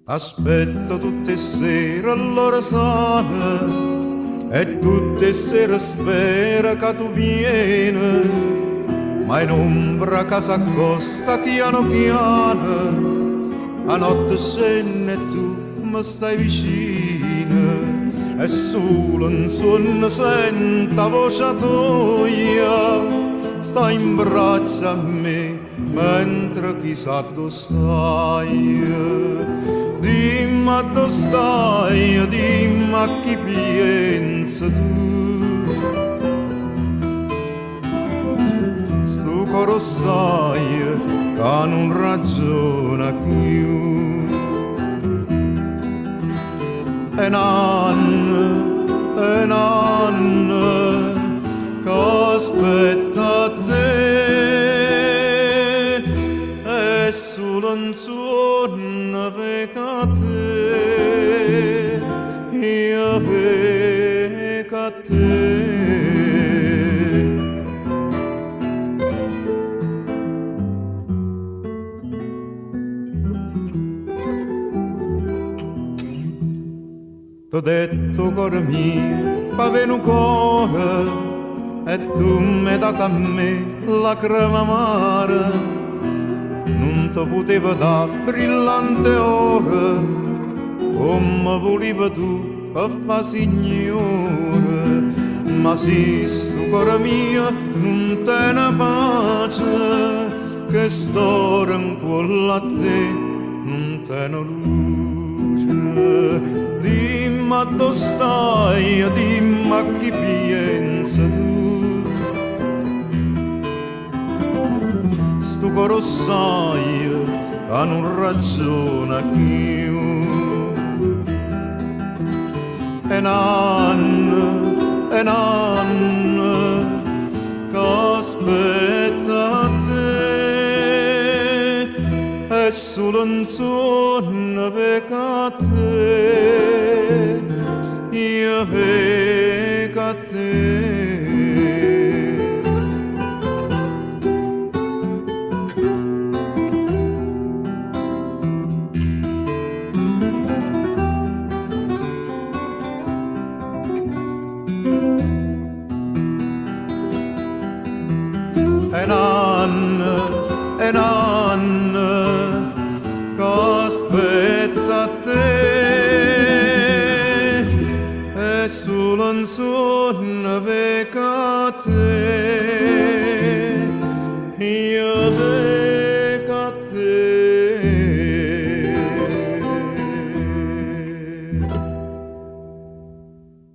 Aspetto tutte sere all'ora sana e tutte sere spero che tu vieni, ma in ombra che s'accosta piano piano, a notte scende e tu mi stai vicino e solo un suono senta voce tua, sta in braccio a me mentre chissà dove stai. Dimmi dove stai, dimmi a chi pensi tu. Sto coro sai che non ragiona più. E nanno che aspetta a te, è solo un suono a te, io vedo a te. T'ho detto cuore mio, paveno un cuore, e tu mi dato a me lacrima amara. Non ti potevo dare brillante ore, come volevi tu per fa signore. Ma se sto cuore mio non te ne pace, che storia in cuore a te non te ne luce. Dimmi dove stai, dimmi a chi pensi tu. Sto coro sai che non ragiona più. E nanno che aspetta a te, è solo un sogno a te, io vedo a te. E nanno che aspetta a te, è solo un sogno a te.